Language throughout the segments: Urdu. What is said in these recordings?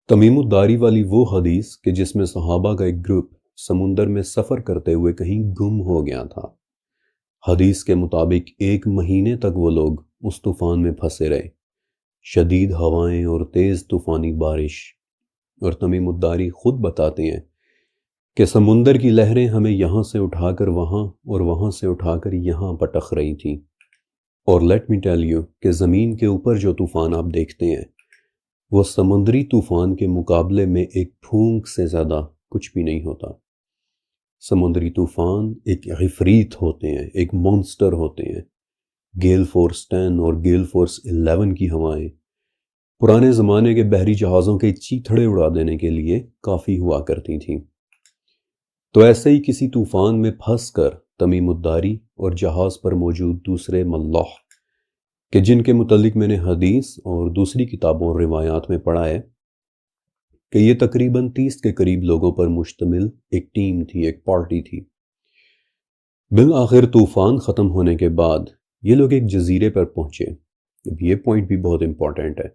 تمیم الداری والی وہ حدیث کہ جس میں صحابہ کا ایک گروپ سمندر میں سفر کرتے ہوئے کہیں گم ہو گیا تھا۔ حدیث کے مطابق 1 مہینے تک وہ لوگ اس طوفان میں پھنسے رہے، شدید ہوائیں اور تیز طوفانی بارش۔ اور تمیم الداری خود بتاتے ہیں کہ سمندر کی لہریں ہمیں یہاں سے اٹھا کر وہاں اور وہاں سے اٹھا کر یہاں پٹخ رہی تھیں۔ اور لیٹ می ٹیل یو کہ زمین کے اوپر جو طوفان آپ دیکھتے ہیں وہ سمندری طوفان کے مقابلے میں ایک پھونک سے زیادہ کچھ بھی نہیں ہوتا۔ سمندری طوفان ایک عفریت ہوتے ہیں، ایک مونسٹر ہوتے ہیں۔ گیل فورس 10 اور گیل فورس 11 کی ہوائیں پرانے زمانے کے بحری جہازوں کے چیتھڑے اڑا دینے کے لیے کافی ہوا کرتی تھیں۔ تو ایسے ہی کسی طوفان میں پھنس کر تمیم الداری اور جہاز پر موجود دوسرے ملاح کہ جن کے متعلق میں نے حدیث اور دوسری کتابوں اور روایات میں پڑھا ہے کہ یہ تقریباً 30 کے قریب لوگوں پر مشتمل ایک ٹیم تھی، ایک پارٹی تھی۔ بالآخر طوفان ختم ہونے کے بعد یہ لوگ ایک جزیرے پر پہنچے۔ اب یہ پوائنٹ بھی بہت امپورٹنٹ ہے،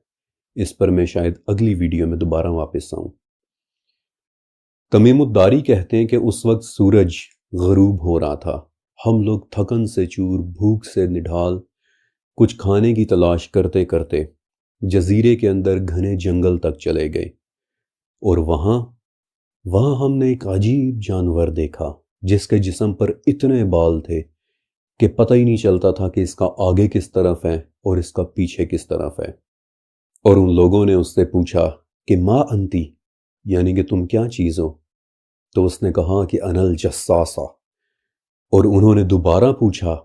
اس پر میں شاید اگلی ویڈیو میں دوبارہ واپس آؤں۔ تمیم الداری کہتے ہیں کہ اس وقت سورج غروب ہو رہا تھا۔ ہم لوگ تھکن سے چور، بھوک سے نڈھال، کچھ کھانے کی تلاش کرتے کرتے جزیرے کے اندر گھنے جنگل تک چلے گئے، اور وہاں ہم نے ایک عجیب جانور دیکھا جس کے جسم پر اتنے بال تھے کہ پتہ ہی نہیں چلتا تھا کہ اس کا آگے کس طرف ہے اور اس کا پیچھے کس طرف ہے۔ اور ان لوگوں نے اس سے پوچھا کہ ما انتی، یعنی کہ تم کیا چیز ہو؟ تو اس نے کہا کہ انا الجساسہ۔ اور انہوں نے دوبارہ پوچھا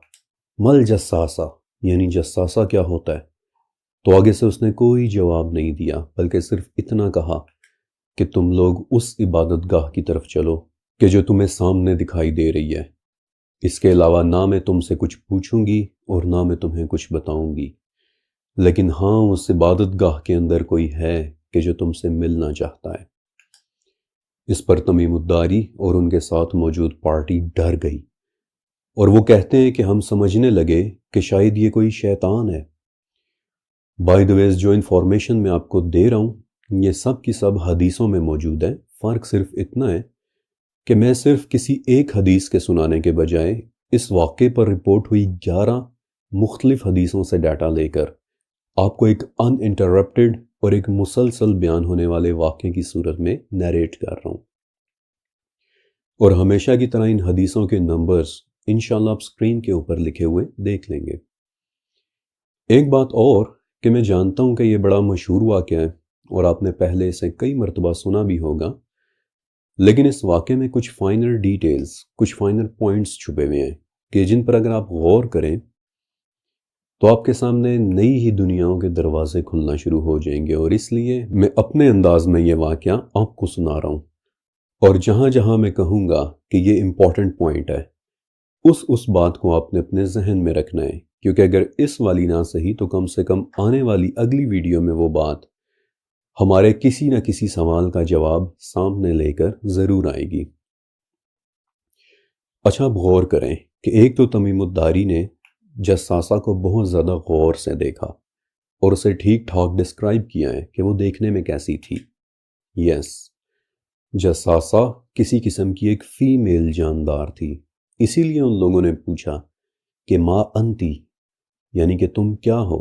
مل جساسہ، یعنی جساسہ کیا ہوتا ہے؟ تو آگے سے اس نے کوئی جواب نہیں دیا، بلکہ صرف اتنا کہا کہ تم لوگ اس عبادت گاہ کی طرف چلو کہ جو تمہیں سامنے دکھائی دے رہی ہے۔ اس کے علاوہ نہ میں تم سے کچھ پوچھوں گی اور نہ میں تمہیں کچھ بتاؤں گی، لیکن ہاں اس عبادت گاہ کے اندر کوئی ہے کہ جو تم سے ملنا چاہتا ہے۔ اس پر تمیم الداری اور ان کے ساتھ موجود پارٹی ڈر گئی، اور وہ کہتے ہیں کہ ہم سمجھنے لگے کہ شاید یہ کوئی شیطان ہے۔ بائی دا ویز جو انفارمیشن میں آپ کو دے رہا ہوں یہ سب کی سب حدیثوں میں موجود ہے، فرق صرف اتنا ہے کہ میں صرف کسی ایک حدیث کے سنانے کے بجائے اس واقعے پر رپورٹ ہوئی 11 مختلف حدیثوں سے ڈیٹا لے کر آپ کو ایک ان انٹرپٹڈ اور ایک مسلسل بیان ہونے والے واقعے کی صورت میں نیریٹ کر رہا ہوں۔ اور ہمیشہ کی طرح ان حدیثوں کے نمبرز انشاءاللہ آپ سکرین کے اوپر لکھے ہوئے دیکھ لیں گے۔ ایک بات اور کہ میں جانتا ہوں کہ یہ بڑا مشہور واقعہ ہے اور آپ نے پہلے اسے کئی مرتبہ سنا بھی ہوگا، لیکن اس واقعے میں کچھ فائنر ڈیٹیلز، کچھ فائنر پوائنٹس چھپے ہوئے ہیں کہ جن پر اگر آپ غور کریں تو آپ کے سامنے نئی ہی دنیاؤں کے دروازے کھلنا شروع ہو جائیں گے۔ اور اس لیے میں اپنے انداز میں یہ واقعہ آپ کو سنا رہا ہوں، اور جہاں جہاں میں کہوں گا کہ یہ امپورٹنٹ پوائنٹ ہے اس بات کو آپ نے اپنے ذہن میں رکھنا ہے، کیونکہ اگر اس والی نہ صحیح تو کم سے کم آنے والی اگلی ویڈیو میں وہ بات ہمارے کسی نہ کسی سوال کا جواب سامنے لے کر ضرور آئے گی۔ اچھا آپ غور کریں کہ ایک تو تمیم الداری نے جساسہ کو بہت زیادہ غور سے دیکھا اور اسے ٹھیک ٹھاک ڈسکرائب کیا ہے کہ وہ دیکھنے میں کیسی تھی۔ یس، جساسہ کسی قسم کی ایک فیمیل جاندار تھی، اسی لیے ان لوگوں نے پوچھا کہ ما انتی، یعنی کہ تم کیا ہو۔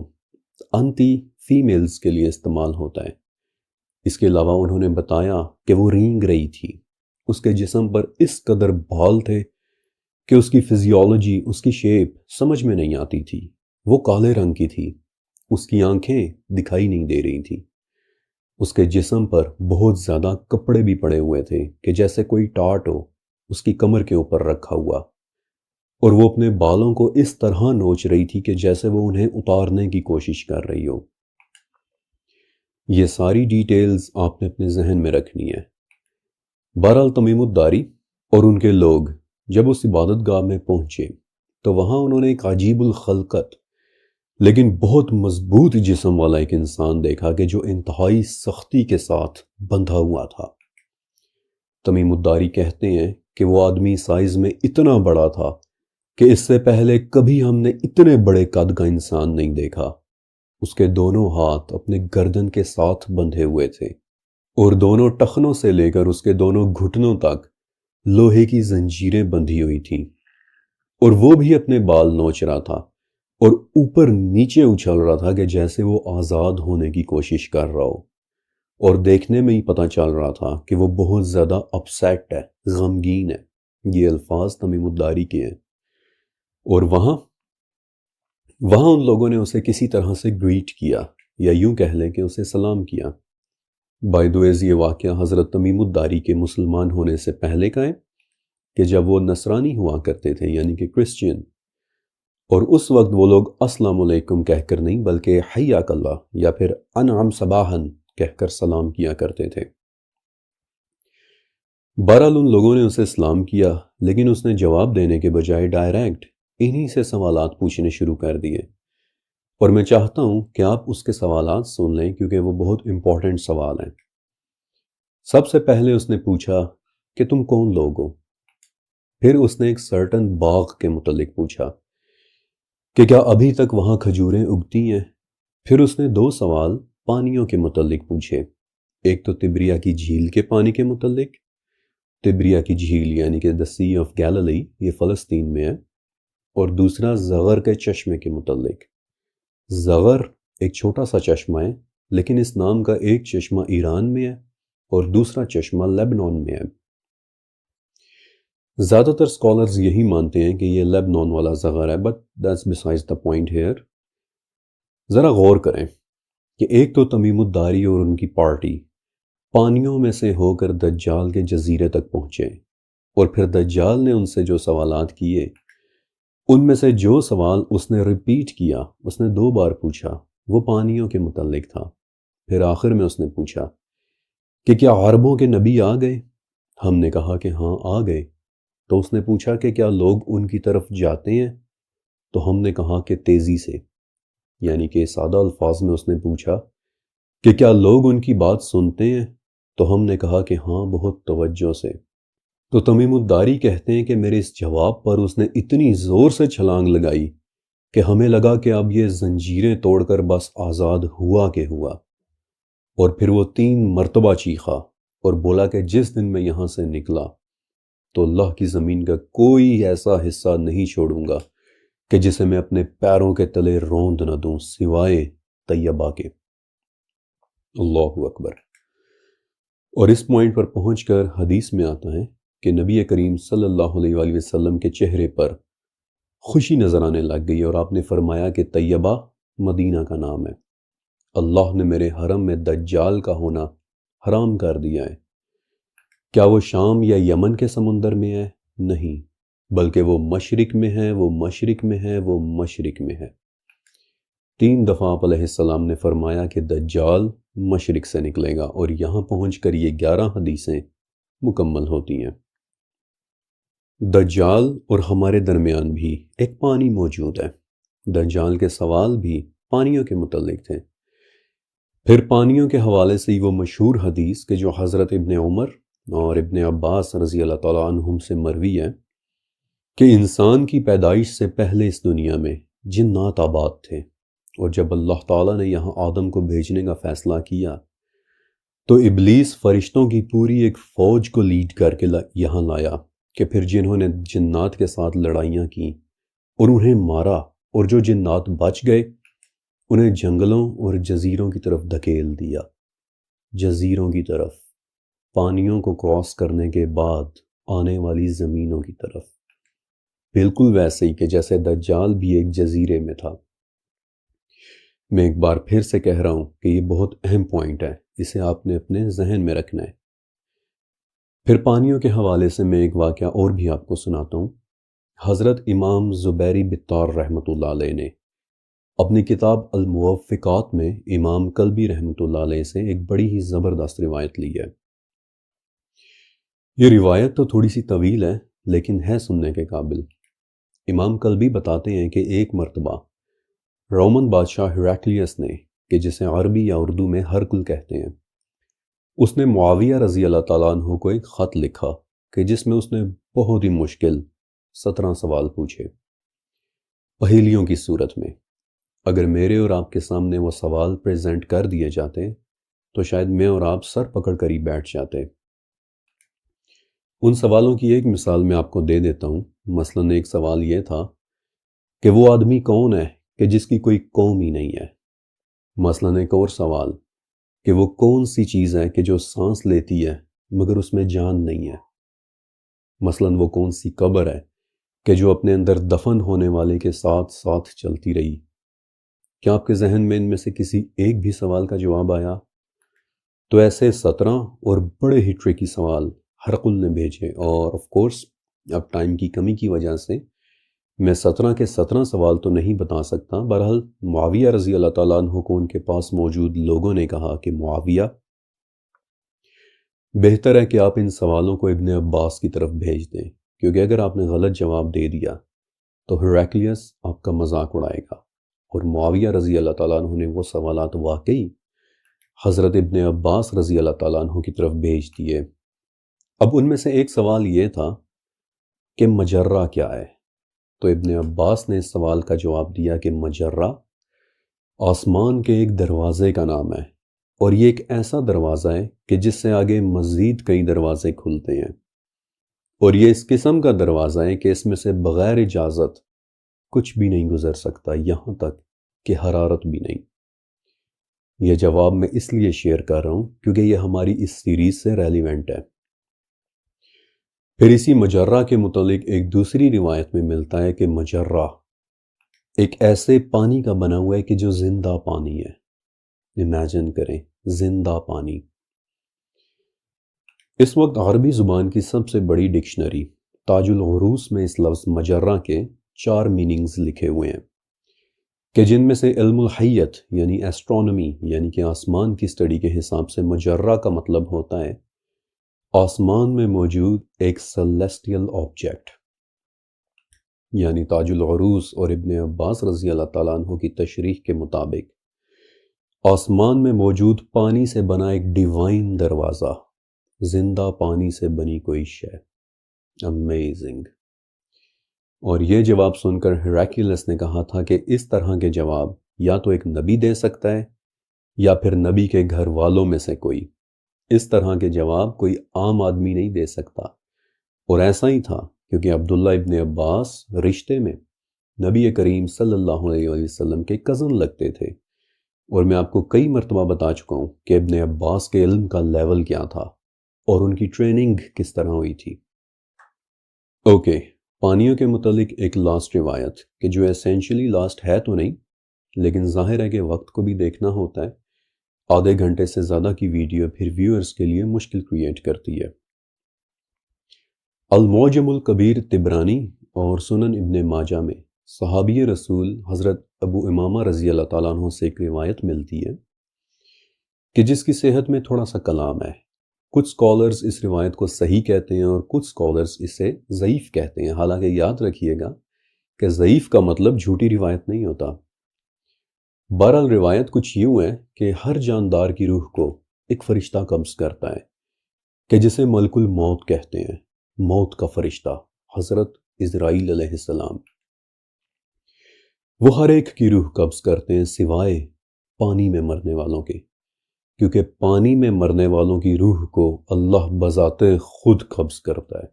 انتی فیمیلز کے لیے استعمال ہوتا ہے۔ اس کے علاوہ انہوں نے بتایا کہ وہ رینگ رہی تھی، اس کے جسم پر اس قدر بال تھے کہ اس کی فزیولوجی، اس کی شیپ سمجھ میں نہیں آتی تھی۔ وہ کالے رنگ کی تھی، اس کی آنکھیں دکھائی نہیں دے رہی تھی، اس کے جسم پر بہت زیادہ کپڑے بھی پڑے ہوئے تھے کہ جیسے کوئی ٹاٹ ہو اس کی کمر کے اوپر رکھا ہوا، اور وہ اپنے بالوں کو اس طرح نوچ رہی تھی کہ جیسے وہ انہیں اتارنے کی کوشش کر رہی ہو۔ یہ ساری ڈیٹیلز آپ نے اپنے ذہن میں رکھنی ہے۔ بہرحال تمیم الداری اور ان کے لوگ جب اس عبادت گاہ میں پہنچے تو وہاں انہوں نے ایک عجیب الخلقت لیکن بہت مضبوط جسم والا ایک انسان دیکھا کہ جو انتہائی سختی کے ساتھ بندھا ہوا تھا۔ تمیم الداری کہتے ہیں کہ وہ آدمی سائز میں اتنا بڑا تھا کہ اس سے پہلے کبھی ہم نے اتنے بڑے قد کا انسان نہیں دیکھا۔ اس کے دونوں ہاتھ اپنے گردن کے ساتھ بندھے ہوئے تھے اور دونوں ٹخنوں سے لے کر اس کے دونوں گھٹنوں تک لوہے کی زنجیریں بندھی ہوئی تھیں، اور وہ بھی اپنے بال نوچ رہا تھا اور اوپر نیچے اچھل رہا تھا کہ جیسے وہ آزاد ہونے کی کوشش کر رہا ہو، اور دیکھنے میں ہی پتہ چل رہا تھا کہ وہ بہت زیادہ اپسیٹ ہے، غمگین ہے۔ یہ الفاظ تمیم الداری کے ہیں۔ اور وہاں ان لوگوں نے اسے کسی طرح سے گریٹ کیا، یا یوں کہہ لیں کہ اسے سلام کیا۔ بائی دا ویز یہ واقعہ حضرت تمیم الداری کے مسلمان ہونے سے پہلے کا ہے، کہ جب وہ نصرانی ہوا کرتے تھے، یعنی کہ کرسچین، اور اس وقت وہ لوگ السلام علیکم کہہ کر نہیں بلکہ حیاک اللہ یا پھر انعم صباحن کہہ کر سلام کیا کرتے تھے۔ بہرحال ان لوگوں نے اسے سلام کیا، لیکن اس نے جواب دینے کے بجائے ڈائریکٹ انہی سے سوالات پوچھنے شروع کر دیے، اور میں چاہتا ہوں کہ آپ اس کے سوالات سن لیں کیونکہ وہ بہت امپورٹنٹ سوال ہیں۔ سب سے پہلے اس نے پوچھا کہ تم کون لوگ ہو؟ پھر اس نے ایک سرٹن باغ کے متعلق پوچھا کہ کیا ابھی تک وہاں کھجوریں اگتی ہیں؟ پھر اس نے 2 سوال پانیوں کے متعلق پوچھے، ایک تو تبریہ کی جھیل کے پانی کے متعلق، تبریہ کی جھیل یعنی کہ دی سی آف گیلیلی، یہ فلسطین میں ہے، اور دوسرا زغر کے چشمے کے متعلق۔ زغر ایک چھوٹا سا چشمہ ہے، لیکن اس نام کا ایک چشمہ ایران میں ہے اور دوسرا چشمہ لیبنان میں ہے۔ زیادہ تر اسکالرز یہی مانتے ہیں کہ یہ لیبنان والا زغر ہے، but that's besides the point here. ذرا غور کریں کہ ایک تو تمیم الداری اور ان کی پارٹی پانیوں میں سے ہو کر دجال کے جزیرے تک پہنچے، اور پھر دجال نے ان سے جو سوالات کیے، ان میں سے جو سوال اس نے ریپیٹ کیا، اس نے 2 بار پوچھا، وہ پانیوں کے متعلق تھا۔ پھر آخر میں اس نے پوچھا کہ کیا عربوں کے نبی آ گئے؟ ہم نے کہا کہ ہاں آ گئے۔ تو اس نے پوچھا کہ کیا لوگ ان کی طرف جاتے ہیں؟ تو ہم نے کہا کہ تیزی سے، یعنی کہ سادہ الفاظ میں اس نے پوچھا کہ کیا لوگ ان کی بات سنتے ہیں؟ تو ہم نے کہا کہ ہاں بہت توجہ سے۔ تو تمیم الداری کہتے ہیں کہ میرے اس جواب پر اس نے اتنی زور سے چھلانگ لگائی کہ ہمیں لگا کہ اب یہ زنجیریں توڑ کر بس آزاد ہوا کہ ہوا، اور پھر وہ 3 مرتبہ چیخا اور بولا کہ جس دن میں یہاں سے نکلا تو اللہ کی زمین کا کوئی ایسا حصہ نہیں چھوڑوں گا کہ جسے میں اپنے پیروں کے تلے روند نہ دوں سوائے طیبہ کے۔ اللہ اکبر۔ اور اس پوائنٹ پر پہنچ کر حدیث میں آتا ہے کہ نبی کریم صلی اللہ علیہ وآلہ وسلم کے چہرے پر خوشی نظر آنے لگ گئی، اور آپ نے فرمایا کہ طیبہ مدینہ کا نام ہے، اللہ نے میرے حرم میں دجال کا ہونا حرام کر دیا ہے۔ کیا وہ شام یا یمن کے سمندر میں ہے؟ نہیں، بلکہ وہ مشرق میں ہے، وہ مشرق میں ہے، وہ مشرق میں ہے۔ 3 دفعہ آپ علیہ السلام نے فرمایا کہ دجال مشرق سے نکلے گا، اور یہاں پہنچ کر یہ 11 حدیثیں مکمل ہوتی ہیں۔ دجال اور ہمارے درمیان بھی ایک پانی موجود ہے۔ دجال کے سوال بھی پانیوں کے متعلق تھے۔ پھر پانیوں کے حوالے سے وہ مشہور حدیث کہ جو حضرت ابن عمر اور ابن عباس رضی اللہ تعالیٰ عنہم سے مروی ہے کہ انسان کی پیدائش سے پہلے اس دنیا میں جنات آباد تھے، اور جب اللہ تعالیٰ نے یہاں آدم کو بھیجنے کا فیصلہ کیا تو ابلیس فرشتوں کی پوری ایک فوج کو لیڈ کر کے یہاں لایا، کہ پھر جنہوں نے جنات کے ساتھ لڑائیاں کیں اور انہیں مارا، اور جو جنات بچ گئے انہیں جنگلوں اور جزیروں کی طرف دھکیل دیا، جزیروں کی طرف، پانیوں کو کراس کرنے کے بعد آنے والی زمینوں کی طرف، بالکل ویسے ہی کہ جیسے دجال بھی ایک جزیرے میں تھا۔ میں ایک بار پھر سے کہہ رہا ہوں کہ یہ بہت اہم پوائنٹ ہے، اسے آپ نے اپنے ذہن میں رکھنا ہے۔ پھر پانیوں کے حوالے سے میں ایک واقعہ اور بھی آپ کو سناتا ہوں۔ حضرت امام زبیری بطار رحمۃ اللہ علیہ نے اپنی کتاب الموفقات میں امام کلبی رحمۃ اللہ علیہ سے ایک بڑی ہی زبردست روایت لی ہے۔ یہ روایت تو تھوڑی سی طویل ہے لیکن ہے سننے کے قابل۔ امام کلبی بتاتے ہیں کہ ایک مرتبہ رومن بادشاہ ہیراکلیس نے، کہ جسے عربی یا اردو میں ہرکل کہتے ہیں، اس نے معاویہ رضی اللہ تعالیٰ عنہ کو ایک خط لکھا کہ جس میں اس نے بہت ہی مشکل 17 سوال پوچھے پہیلیوں کی صورت میں۔ اگر میرے اور آپ کے سامنے وہ سوال پریزنٹ کر دیے جاتے تو شاید میں اور آپ سر پکڑ کر ہی بیٹھ جاتے۔ ان سوالوں کی ایک مثال میں آپ کو دے دیتا ہوں۔ مثلاً ایک سوال یہ تھا کہ وہ آدمی کون ہے کہ جس کی کوئی قوم ہی نہیں ہے۔ مثلاً ایک اور سوال کہ وہ کون سی چیز ہے کہ جو سانس لیتی ہے مگر اس میں جان نہیں ہے۔ مثلاً وہ کون سی قبر ہے کہ جو اپنے اندر دفن ہونے والے کے ساتھ ساتھ چلتی رہی۔ کیا آپ کے ذہن میں ان میں سے کسی ایک بھی سوال کا جواب آیا؟ تو ایسے 17 اور بڑے ہی ٹرکی سوال ہرقل نے بھیجے، اور آف کورس اب ٹائم کی کمی کی وجہ سے میں 17 کے 17 سوال تو نہیں بتا سکتا۔ بہرحال معاویہ رضی اللہ تعالیٰ عنہ کو ان کے پاس موجود لوگوں نے کہا کہ معاویہ، بہتر ہے کہ آپ ان سوالوں کو ابن عباس کی طرف بھیج دیں، کیونکہ اگر آپ نے غلط جواب دے دیا تو ہیراکلیس آپ کا مذاق اڑائے گا۔ اور معاویہ رضی اللہ تعالیٰ عنہ نے وہ سوالات واقعی حضرت ابن عباس رضی اللہ تعالیٰ عنہ کی طرف بھیج دیے۔ اب ان میں سے ایک سوال یہ تھا کہ مجرہ کیا ہے؟ تو ابن عباس نے اس سوال کا جواب دیا کہ مجرہ آسمان کے ایک دروازے کا نام ہے، اور یہ ایک ایسا دروازہ ہے کہ جس سے آگے مزید کئی دروازے کھلتے ہیں، اور یہ اس قسم کا دروازہ ہے کہ اس میں سے بغیر اجازت کچھ بھی نہیں گزر سکتا، یہاں تک کہ حرارت بھی نہیں۔ یہ جواب میں اس لیے شیئر کر رہا ہوں کیونکہ یہ ہماری اس سیریز سے ریلیونٹ ہے۔ پھر اسی مجرہ کے متعلق ایک دوسری روایت میں ملتا ہے کہ مجرہ ایک ایسے پانی کا بنا ہوا ہے کہ جو زندہ پانی ہے۔ امیجن کریں، زندہ پانی۔ اس وقت عربی زبان کی سب سے بڑی ڈکشنری تاج العروس میں اس لفظ مجرہ کے 4 میننگز لکھے ہوئے ہیں، کہ جن میں سے علم الحیت یعنی ایسٹرونومی یعنی کہ آسمان کی اسٹڈی کے حساب سے مجرہ کا مطلب ہوتا ہے آسمان میں موجود ایک سیلیسٹیل آبجیکٹ۔ یعنی تاج العروس اور ابن عباس رضی اللہ تعالیٰ عنہ کی تشریح کے مطابق آسمان میں موجود پانی سے بنا ایک ڈیوائن دروازہ، زندہ پانی سے بنی کوئی شے۔ امیزنگ۔ اور یہ جواب سن کر ہیراکلیس نے کہا تھا کہ اس طرح کے جواب یا تو ایک نبی دے سکتا ہے یا پھر نبی کے گھر والوں میں سے کوئی۔ اس طرح کے جواب کوئی عام آدمی نہیں دے سکتا، اور ایسا ہی تھا کیونکہ عبداللہ ابن عباس رشتے میں نبی کریم صلی اللہ علیہ وسلم کے کزن لگتے تھے، اور میں آپ کو کئی مرتبہ بتا چکا ہوں کہ ابن عباس کے علم کا لیول کیا تھا اور ان کی ٹریننگ کس طرح ہوئی تھی۔ اوکے، پانیوں کے متعلق ایک لاسٹ روایت کہ جو اسینشلی لاسٹ ہے تو نہیں، لیکن ظاہر ہے کہ وقت کو بھی دیکھنا ہوتا ہے۔ آدھے گھنٹے سے زیادہ کی ویڈیو پھر ویورز کے لیے مشکل کریٹ کرتی ہے۔ المعجم الکبیر طبرانی اور سنن ابن ماجہ میں صحابی رسول حضرت ابو امامہ رضی اللہ تعالیٰ عنہ سے ایک روایت ملتی ہے کہ جس کی صحت میں تھوڑا سا کلام ہے۔ کچھ سکولرز اس روایت کو صحیح کہتے ہیں اور کچھ سکولرز اسے ضعیف کہتے ہیں، حالانکہ یاد رکھیے گا کہ ضعیف کا مطلب جھوٹی روایت نہیں ہوتا۔ بہرحال روایت کچھ یوں ہے کہ ہر جاندار کی روح کو ایک فرشتہ قبض کرتا ہے کہ جسے ملک الموت کہتے ہیں، موت کا فرشتہ، حضرت عزرائیل علیہ السلام۔ وہ ہر ایک کی روح قبض کرتے ہیں سوائے پانی میں مرنے والوں کے، کیونکہ پانی میں مرنے والوں کی روح کو اللہ بذات خود قبض کرتا ہے۔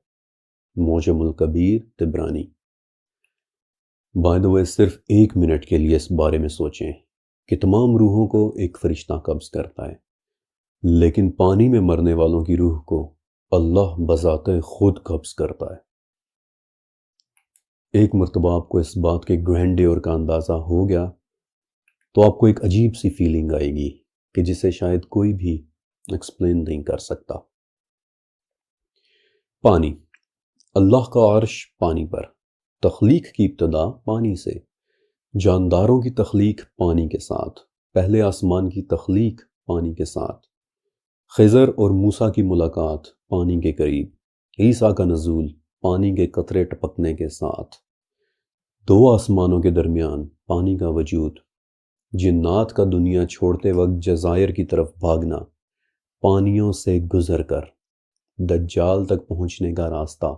معجم الکبیر طبرانی۔ بائی دا وے، صرف 1 منٹ کے لیے اس بارے میں سوچیں کہ تمام روحوں کو ایک فرشتہ قبض کرتا ہے، لیکن پانی میں مرنے والوں کی روح کو اللہ بذات خود قبض کرتا ہے۔ ایک مرتبہ آپ کو اس بات کے گرینڈیور کا اندازہ ہو گیا تو آپ کو ایک عجیب سی فیلنگ آئے گی کہ جسے شاید کوئی بھی ایکسپلین نہیں کر سکتا۔ پانی، اللہ کا عرش پانی پر، تخلیق کی ابتدا پانی سے، جانداروں کی تخلیق پانی کے ساتھ، پہلے آسمان کی تخلیق پانی کے ساتھ، خضر اور موسیٰ کی ملاقات پانی کے قریب، عیسیٰ کا نزول پانی کے قطرے ٹپکنے کے ساتھ، 2 آسمانوں کے درمیان پانی کا وجود، جنات کا دنیا چھوڑتے وقت جزائر کی طرف بھاگنا پانیوں سے گزر کر، دجال تک پہنچنے کا راستہ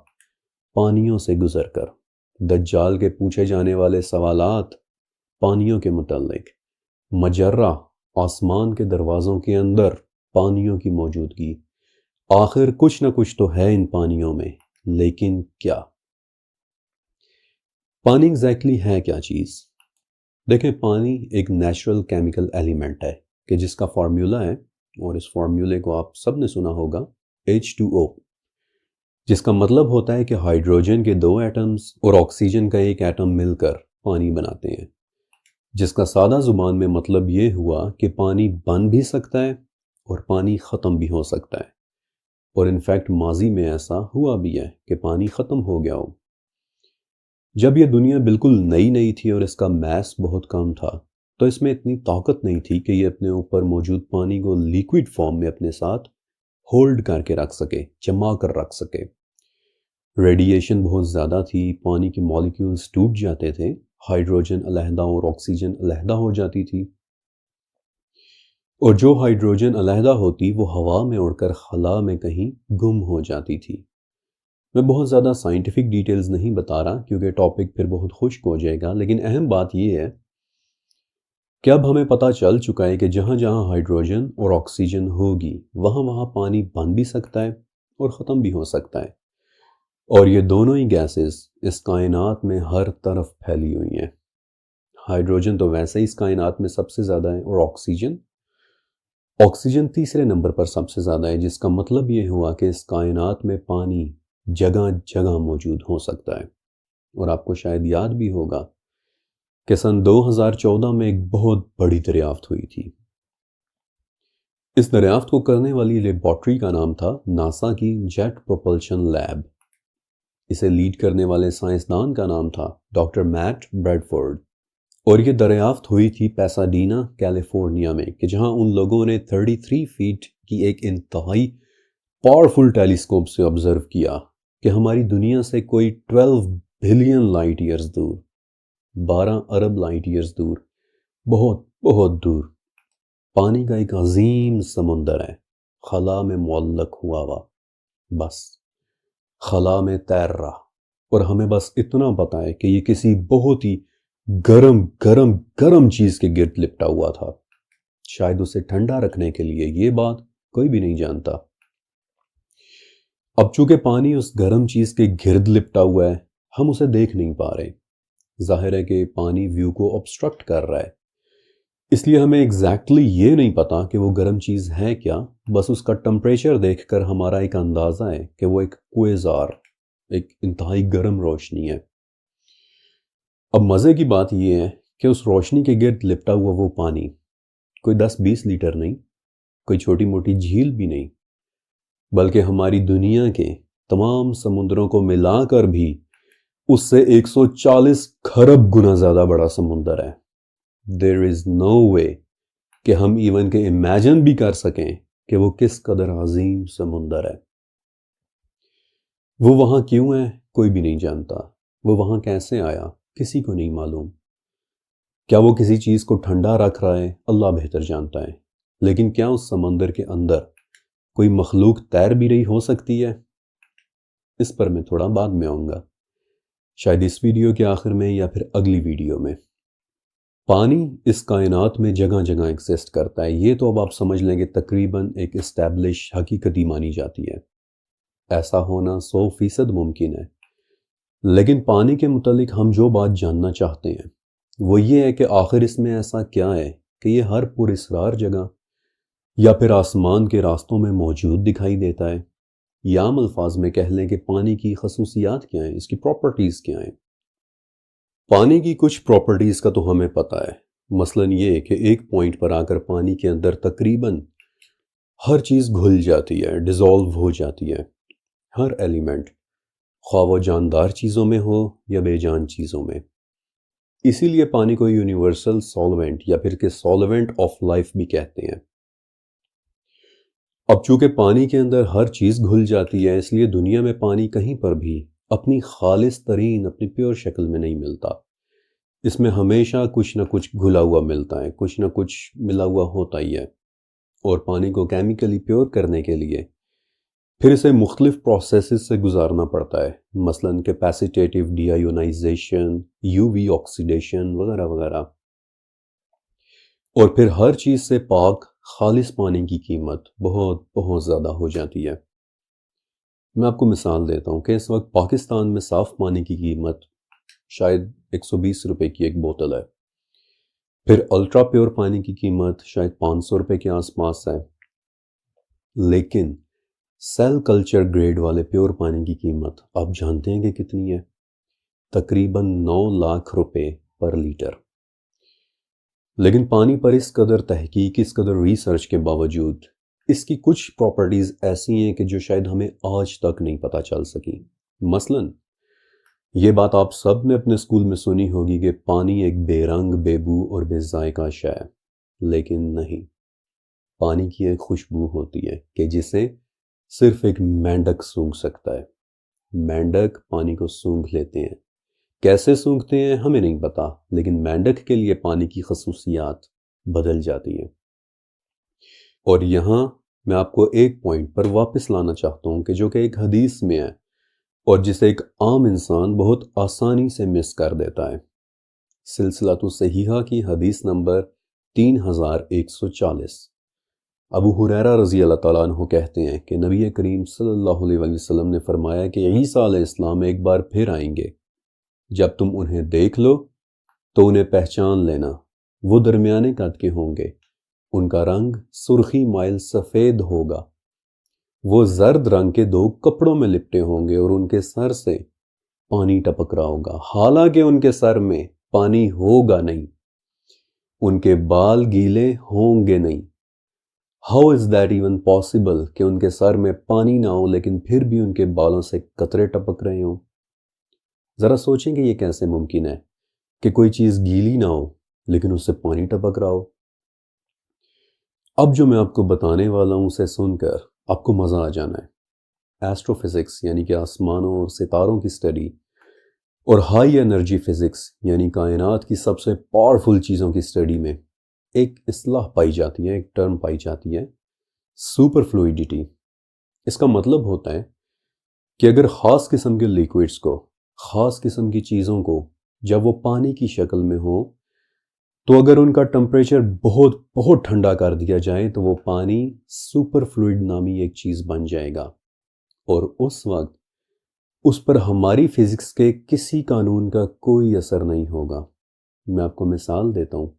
پانیوں سے گزر کر، دجال کے پوچھے جانے والے سوالات پانیوں کے متعلق، مجرہ آسمان کے دروازوں کے اندر پانیوں کی موجودگی۔ آخر کچھ نہ کچھ تو ہے ان پانیوں میں، لیکن کیا؟ پانی ایگزیکٹلی ہے کیا چیز؟ دیکھیں، پانی ایک نیچرل کیمیکل ایلیمنٹ ہے کہ جس کا فارمولا ہے، اور اس فارمولے کو آپ سب نے سنا ہوگا، H2O، جس کا مطلب ہوتا ہے کہ ہائیڈروجن کے 2 ایٹمز اور آکسیجن کا 1 ایٹم مل کر پانی بناتے ہیں، جس کا سادہ زبان میں مطلب یہ ہوا کہ پانی بن بھی سکتا ہے اور پانی ختم بھی ہو سکتا ہے، اور انفیکٹ ماضی میں ایسا ہوا بھی ہے کہ پانی ختم ہو گیا ہو۔ جب یہ دنیا بالکل نئی تھی اور اس کا میس بہت کم تھا، تو اس میں اتنی طاقت نہیں تھی کہ یہ اپنے اوپر موجود پانی کو لیکوڈ فارم میں اپنے ساتھ ہولڈ کر کے رکھ سکے، جما کر رکھ سکے۔ ریڈیشن بہت زیادہ تھی، پانی کے مالیکیولز ٹوٹ جاتے تھے، ہائیڈروجن علیحدہ اور آکسیجن علیحدہ ہو جاتی تھی، اور جو ہائیڈروجن علیحدہ ہوتی وہ ہوا میں اڑ کر خلا میں کہیں گم ہو جاتی تھی۔ میں بہت زیادہ سائنٹیفک ڈیٹیلز نہیں بتا رہا کیونکہ ٹاپک پھر بہت خشک ہو جائے گا، لیکن اہم بات یہ ہے کہ اب ہمیں پتہ چل چکا ہے کہ جہاں جہاں ہائیڈروجن اور آکسیجن ہوگی وہاں پانی بن بھی سکتا ہے اور ختم بھی ہو سکتا ہے، اور یہ دونوں ہی گیسز اس کائنات میں ہر طرف پھیلی ہوئی ہیں۔ ہائیڈروجن تو ویسے ہی اس کائنات میں سب سے زیادہ ہے، اور آکسیجن تیسرے نمبر پر سب سے زیادہ ہے، جس کا مطلب یہ ہوا کہ اس کائنات میں پانی جگہ جگہ موجود ہو سکتا ہے۔ اور آپ کو شاید یاد بھی ہوگا کہ سن 2014 میں ایک بہت بڑی دریافت ہوئی تھی۔ اس دریافت کو کرنے والی لیبارٹری کا نام تھا ناسا کی جیٹ پروپلشن لیب۔ اسے لیڈ کرنے والے سائنسدان کا نام تھا ڈاکٹر میٹ بریڈفورڈ، اور یہ دریافت ہوئی تھی پیساڈینا کیلیفورنیا میں، کہ جہاں ان لوگوں نے 33 فیٹ کی ایک انتہائی پاورفل ٹیلیسکوپ سے آبزرو کیا کہ ہماری دنیا سے کوئی 12 بلین لائٹ ایئرز دور، 12 ارب لائٹ ایئرز دور، بہت بہت دور، پانی کا ایک عظیم سمندر ہے، خلا میں معلق ہوا بس خلا میں تیر رہا، اور ہمیں بس اتنا پتا ہے کہ یہ کسی بہت ہی گرم چیز کے گرد لپٹا ہوا تھا، شاید اسے ٹھنڈا رکھنے کے لیے، یہ بات کوئی بھی نہیں جانتا۔ اب چونکہ پانی اس گرم چیز کے گرد لپٹا ہوا ہے، ہم اسے دیکھ نہیں پا رہے، ظاہر ہے کہ پانی ویو کو obstruct کر رہا ہے، اس لیے ہمیں ایگزیکٹلی یہ نہیں پتا کہ وہ گرم چیز ہے کیا، بس اس کا ٹمپریچر دیکھ کر ہمارا ایک اندازہ ہے کہ وہ ایک کوئزار، ایک انتہائی گرم روشنی ہے۔ اب مزے کی بات یہ ہے کہ اس روشنی کے گرد لپٹا ہوا وہ پانی کوئی 10-20 لیٹر نہیں، کوئی چھوٹی موٹی جھیل بھی نہیں، بلکہ ہماری دنیا کے تمام سمندروں کو ملا کر بھی اس سے 140 کھرب گنا زیادہ بڑا سمندر ہے۔ There is no way کہ ہم ایون کہ امیجن بھی کر سکیں کہ وہ کس قدر عظیم سمندر ہے۔ وہ وہاں کیوں ہے کوئی بھی نہیں جانتا، وہ وہاں کیسے آیا کسی کو نہیں معلوم، کیا وہ کسی چیز کو ٹھنڈا رکھ رہا ہے اللہ بہتر جانتا ہے، لیکن کیا اس سمندر کے اندر کوئی مخلوق تیر بھی رہی ہو سکتی ہے؟ اس پر میں تھوڑا بعد میں آؤں گا، شاید اس ویڈیو کے آخر میں یا پھر اگلی ویڈیو میں۔ پانی اس کائنات میں جگہ جگہ ایگزسٹ کرتا ہے، یہ تو اب آپ سمجھ لیں کہ تقریباً ایک اسٹیبلش حقیقت مانی جاتی ہے، ایسا ہونا 100% ممکن ہے۔ لیکن پانی کے متعلق ہم جو بات جاننا چاہتے ہیں وہ یہ ہے کہ آخر اس میں ایسا کیا ہے کہ یہ ہر پراسرار جگہ یا پھر آسمان کے راستوں میں موجود دکھائی دیتا ہے، یا عام الفاظ میں کہہ لیں کہ پانی کی خصوصیات کیا ہیں، اس کی پراپرٹیز کیا ہیں۔ پانی کی کچھ پراپرٹیز کا تو ہمیں پتہ ہے، مثلاً یہ کہ ایک پوائنٹ پر آ کر پانی کے اندر تقریباً ہر چیز گھل جاتی ہے، ڈیزالو ہو جاتی ہے، ہر ایلیمنٹ، خواہ وہ جاندار چیزوں میں ہو یا بے جان چیزوں میں۔ اسی لیے پانی کو یونیورسل سالوینٹ یا پھر کہ سالوینٹ آف لائف بھی کہتے ہیں۔ اب چونکہ پانی کے اندر ہر چیز گھل جاتی ہے، اس لیے دنیا میں پانی کہیں پر بھی اپنی خالص ترین، اپنی پیور شکل میں نہیں ملتا، اس میں ہمیشہ کچھ نہ کچھ گھلا ہوا ملتا ہے، کچھ نہ کچھ ملا ہوا ہوتا ہی ہے، اور پانی کو کیمیکلی پیور کرنے کے لیے پھر اسے مختلف پروسیسز سے گزارنا پڑتا ہے، مثلاً کیپیسیٹیٹیو ڈی آئیونائزیشن، UV آکسیڈیشن وغیرہ وغیرہ، اور پھر ہر چیز سے پاک خالص پانی کی قیمت بہت بہت زیادہ ہو جاتی ہے۔ میں آپ کو مثال دیتا ہوں کہ اس وقت پاکستان میں صاف پانی کی قیمت شاید 120 روپے کی ایک بوتل ہے، پھر الٹرا پیور پانی کی قیمت شاید 500 روپے کے آس پاس ہے، لیکن سیل کلچر گریڈ والے پیور پانی کی قیمت آپ جانتے ہیں کہ کتنی ہے؟ تقریباً 9 لاکھ روپے پر لیٹر۔ لیکن پانی پر اس قدر تحقیق، اس قدر ریسرچ کے باوجود اس کی کچھ پراپرٹیز ایسی ہیں کہ جو شاید ہمیں آج تک نہیں پتہ چل سکی۔ مثلاً یہ بات آپ سب نے اپنے اسکول میں سنی ہوگی کہ پانی ایک بے رنگ، بے بو اور بے ذائقہ شے ہے، لیکن نہیں، پانی کی ایک خوشبو ہوتی ہے کہ جسے صرف ایک مینڈک سونگھ سکتا ہے۔ مینڈک پانی کو سونگھ لیتے ہیں، کیسے سونگھتے ہیں ہمیں نہیں پتا، لیکن مینڈک کے لیے پانی کی خصوصیات بدل جاتی ہیں۔ اور یہاں میں آپ کو ایک پوائنٹ پر واپس لانا چاہتا ہوں کہ جو کہ ایک حدیث میں ہے اور جسے ایک عام انسان بہت آسانی سے مس کر دیتا ہے۔ سلسلۃ صحیحہ کی حدیث نمبر 3140۔ ابو ہریرہ رضی اللہ تعالیٰ عنہ کہتے ہیں کہ نبی کریم صلی اللہ علیہ وسلم نے فرمایا کہ عیسیٰ علیہ السلام ایک بار پھر آئیں گے، جب تم انہیں دیکھ لو تو انہیں پہچان لینا، وہ درمیانے قد کے ہوں گے، ان کا رنگ سرخی مائل سفید ہوگا، وہ زرد رنگ کے 2 کپڑوں میں لپٹے ہوں گے اور ان کے سر سے پانی ٹپک رہا ہوگا، حالانکہ ان کے سر میں پانی ہوگا نہیں، ان کے بال گیلے ہوں گے نہیں۔ How is that even possible کہ ان کے سر میں پانی نہ ہو لیکن پھر بھی ان کے بالوں سے قطرے ٹپک رہے ہوں؟ ذرا سوچیں کہ یہ کیسے ممکن ہے کہ کوئی چیز گیلی نہ ہو لیکن اس سے پانی ٹپک رہا ہو۔ اب جو میں آپ کو بتانے والا ہوں اسے سن کر آپ کو مزہ آ جانا ہے۔ ایسٹرو فزکس یعنی کہ آسمانوں اور ستاروں کی سٹڈی اور ہائی انرجی فزکس یعنی کائنات کی سب سے پاورفل چیزوں کی سٹڈی میں ایک اصطلاح پائی جاتی ہے، ایک ٹرم پائی جاتی ہے، سپر فلوئڈٹی۔ اس کا مطلب ہوتا ہے کہ اگر خاص قسم کے لیکوڈز کو، خاص قسم کی چیزوں کو جب وہ پانی کی شکل میں ہو تو اگر ان کا ٹمپریچر بہت بہت ٹھنڈا کر دیا جائے تو وہ پانی سپر فلوئڈ نامی ایک چیز بن جائے گا، اور اس وقت اس پر ہماری فزکس کے کسی قانون کا کوئی اثر نہیں ہوگا۔ میں آپ کو مثال دیتا ہوں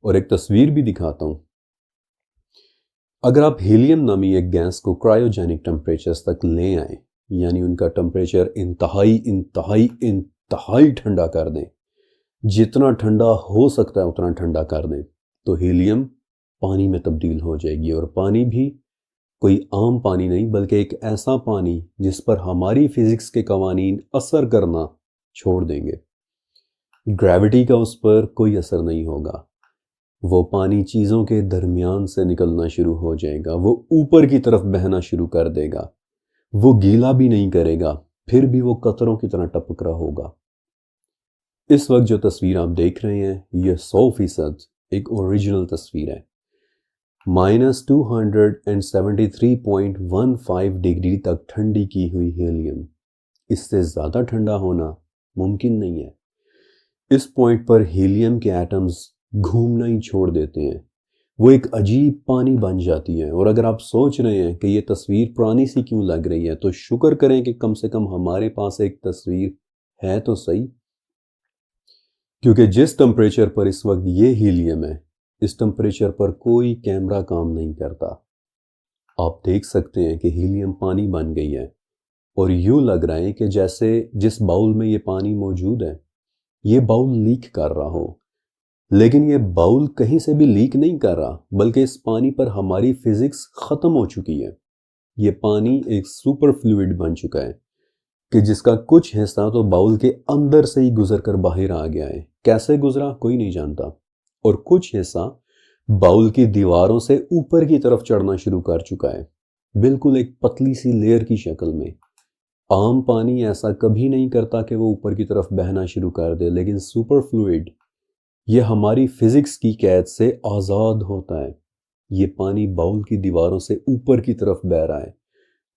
اور ایک تصویر بھی دکھاتا ہوں۔ اگر آپ ہیلیم نامی ایک گیس کو کرائیوجینک ٹمپریچرز تک لے آئیں، یعنی ان کا ٹمپریچر انتہائی انتہائی انتہائی ٹھنڈا کر دیں، جتنا ٹھنڈا ہو سکتا ہے اتنا ٹھنڈا کر دیں، تو ہیلیم پانی میں تبدیل ہو جائے گی، اور پانی بھی کوئی عام پانی نہیں بلکہ ایک ایسا پانی جس پر ہماری فزکس کے قوانین اثر کرنا چھوڑ دیں گے۔ گریوٹی کا اس پر کوئی اثر نہیں ہوگا، وہ پانی چیزوں کے درمیان سے نکلنا شروع ہو جائے گا، وہ اوپر کی طرف بہنا شروع کر دے گا، وہ گیلا بھی نہیں کرے گا، پھر بھی وہ قطروں کی طرح ٹپک رہا ہوگا۔ اس وقت جو تصویر آپ دیکھ رہے ہیں یہ 100% ایک اوریجنل تصویر ہے۔ -273.15 ڈگری تک ٹھنڈی کی ہوئی ہیلیم، اس سے زیادہ ٹھنڈا ہونا ممکن نہیں ہے۔ اس پوائنٹ پر ہیلیم کے ایٹمز گھومنا ہی چھوڑ دیتے ہیں، وہ ایک عجیب پانی بن جاتی ہے۔ اور اگر آپ سوچ رہے ہیں کہ یہ تصویر پرانی سی کیوں لگ رہی ہے تو شکر کریں کہ کم سے کم ہمارے پاس ایک تصویر ہے تو صحیح، کیونکہ جس ٹمپریچر پر اس وقت یہ ہیلیم ہے اس ٹمپریچر پر کوئی کیمرہ کام نہیں کرتا۔ آپ دیکھ سکتے ہیں کہ ہیلیم پانی بن گئی ہے اور یوں لگ رہا ہے کہ جیسے جس باؤل میں یہ پانی موجود ہے یہ باؤل لیک کر رہا ہو، لیکن یہ باؤل کہیں سے بھی لیک نہیں کر رہا بلکہ اس پانی پر ہماری فزکس ختم ہو چکی ہے۔ یہ پانی ایک سپر فلوئڈ بن چکا ہے کہ جس کا کچھ حصہ تو باؤل کے اندر سے ہی گزر کر باہر آ گیا ہے، کیسے گزرا کوئی نہیں جانتا، اور کچھ حصہ باؤل کی دیواروں سے اوپر کی طرف چڑھنا شروع کر چکا ہے، بالکل ایک پتلی سی لیئر کی شکل میں۔ عام پانی ایسا کبھی نہیں کرتا کہ وہ اوپر کی طرف بہنا شروع کر دے، لیکن سپر فلوئڈ یہ ہماری فزکس کی قید سے آزاد ہوتا ہے۔ یہ پانی باؤل کی دیواروں سے اوپر کی طرف بہہ رہا ہے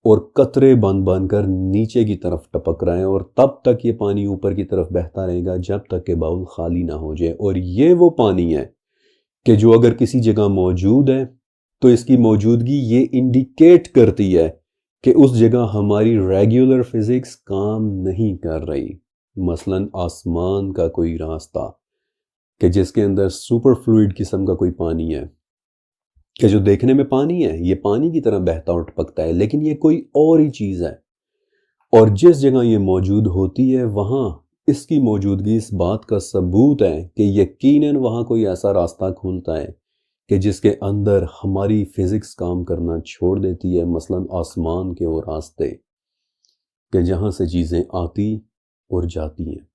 اور قطرے بن بن کر نیچے کی طرف ٹپک رہے ہیں، اور تب تک یہ پانی اوپر کی طرف بہتا رہے گا جب تک کہ باؤل خالی نہ ہو جائے۔ اور یہ وہ پانی ہے کہ جو اگر کسی جگہ موجود ہے تو اس کی موجودگی یہ انڈیکیٹ کرتی ہے کہ اس جگہ ہماری ریگولر فزکس کام نہیں کر رہی. مثلاً آسمان کا کوئی راستہ کہ جس کے اندر سپر فلوئڈ قسم کا کوئی پانی ہے، کہ جو دیکھنے میں پانی ہے، یہ پانی کی طرح بہتا اور ٹپکتا ہے، لیکن یہ کوئی اور ہی چیز ہے. اور جس جگہ یہ موجود ہوتی ہے وہاں اس کی موجودگی اس بات کا ثبوت ہے کہ یقیناً وہاں کوئی ایسا راستہ کھولتا ہے کہ جس کے اندر ہماری فزکس کام کرنا چھوڑ دیتی ہے. مثلاً آسمان کے وہ راستے کہ جہاں سے چیزیں آتی اور جاتی ہیں.